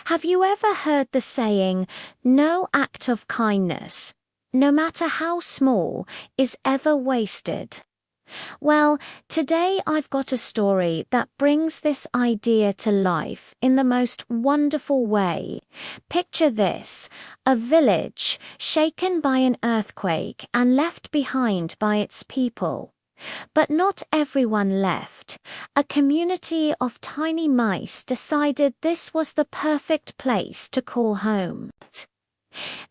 Have you ever heard the saying, no act of kindness, no matter how small, is ever wasted? Well, today I've got a story that brings this idea to life in the most wonderful way. Picture this: a village shaken by an earthquake and left behind by its people. But not everyone left. A community of tiny mice decided this was the perfect place to call home.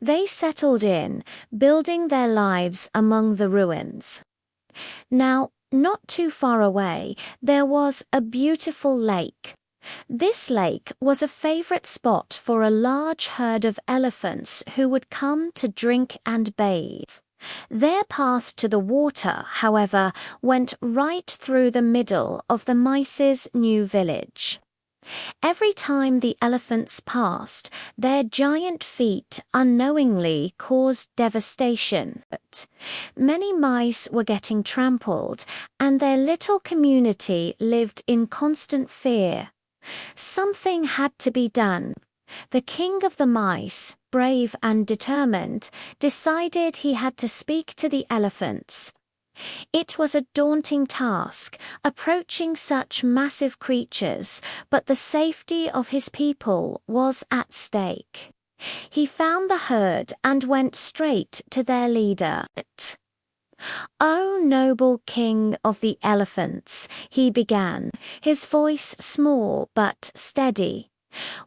They settled in, building their lives among the ruins. Now, not too far away, there was a beautiful lake. This lake was a favorite spot for a large herd of elephants who would come to drink and bathe. Their path to the water, however, went right through the middle of the mice's new village. Every time the elephants passed, their giant feet unknowingly caused devastation. Many mice were getting trampled, and their little community lived in constant fear. Something had to be done. The king of the mice, brave and determined, decided he had to speak to the elephants. It was a daunting task, approaching such massive creatures, but the safety of his people was at stake. He found the herd and went straight to their leader. "O noble king of the elephants," he began, his voice small but steady.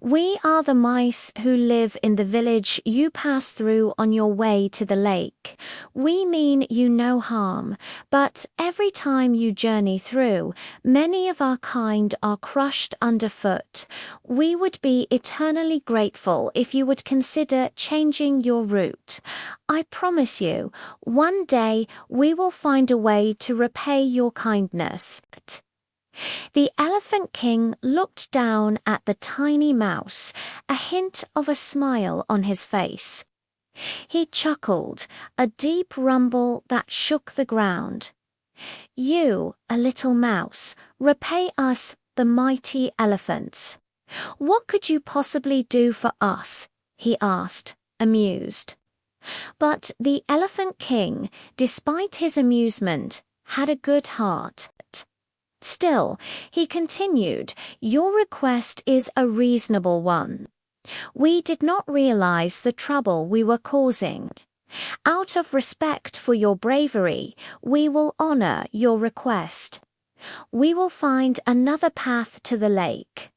"We are the mice who live in the village you pass through on your way to the lake. We mean you no harm, but every time you journey through, many of our kind are crushed underfoot. We would be eternally grateful if you would consider changing your route. I promise you, one day we will find a way to repay your kindness." The Elephant King looked down at the tiny mouse, a hint of a smile on his face. He chuckled, a deep rumble that shook the ground. "You, a little mouse, repay us, the mighty elephants. What could you possibly do for us?" he asked, amused. But the Elephant King, despite his amusement, had a good heart. Still, he continued, "Your request is a reasonable one. We did not realize the trouble we were causing. Out of respect for your bravery, we will honor your request. We will find another path to the lake."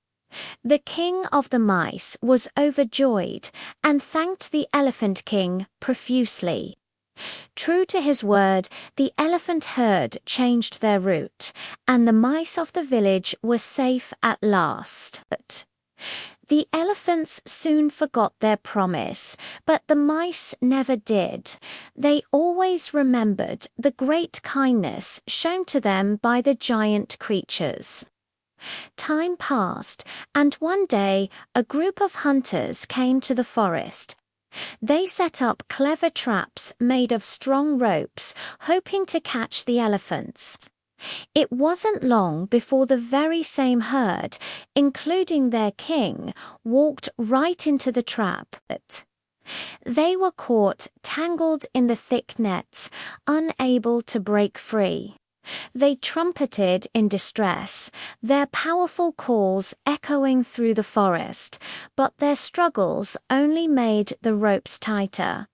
The king of the mice was overjoyed and thanked the Elephant King profusely. True to his word, the elephant herd changed their route, and the mice of the village were safe at last. The elephants soon forgot their promise, but the mice never did. They always remembered the great kindness shown to them by the giant creatures. Time passed, and one day a group of hunters came to the forest. They set up clever traps made of strong ropes, hoping to catch the elephants. It wasn't long before the very same herd, including their king, walked right into the trap. They were caught, tangled in the thick nets, unable to break free. They trumpeted in distress, their powerful calls echoing through the forest, but their struggles only made the ropes tighter.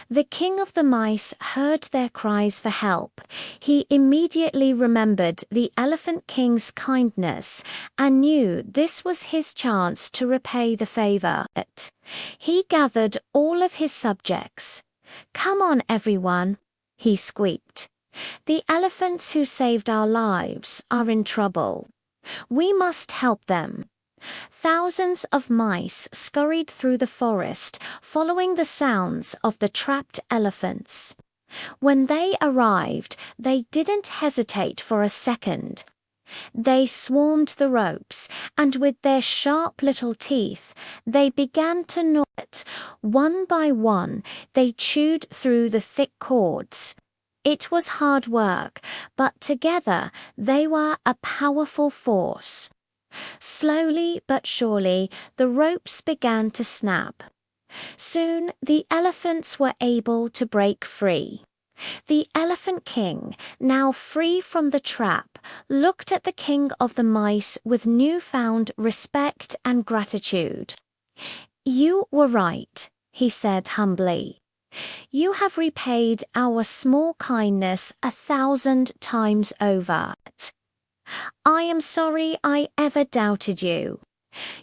The king of the mice heard their cries for help. He immediately remembered the Elephant King's kindness and knew this was his chance to repay the favor. He gathered all of his subjects. "Come on, everyone," he squeaked. "The elephants who saved our lives are in trouble. We must help them." Thousands of mice scurried through the forest, following the sounds of the trapped elephants. When they arrived, they didn't hesitate for a second. They swarmed the ropes, and with their sharp little teeth, they began to gnaw it. One by one, they chewed through the thick cords. It was hard work, but together they were a powerful force. Slowly but surely, the ropes began to snap. Soon, the elephants were able to break free. The Elephant King, now free from the trap, looked at the King of the Mice with newfound respect and gratitude. "You were right," he said humbly. "You have repaid our small kindness 1,000 times over. I am sorry I ever doubted you.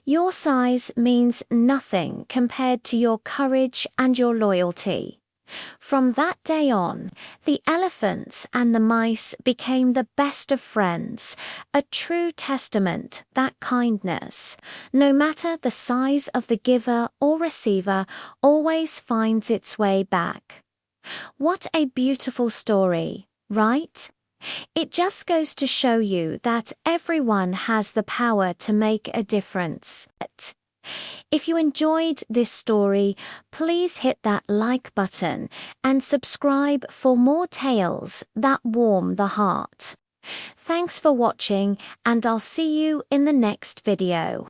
Your size means nothing compared to your courage and your loyalty." From that day on, the elephants and the mice became the best of friends, a true testament that kindness, no matter the size of the giver or receiver, always finds its way back. What a beautiful story, right? It just goes to show you that everyone has the power to make a difference. If you enjoyed this story, please hit that like button and subscribe for more tales that warm the heart. Thanks for watching, and I'll see you in the next video.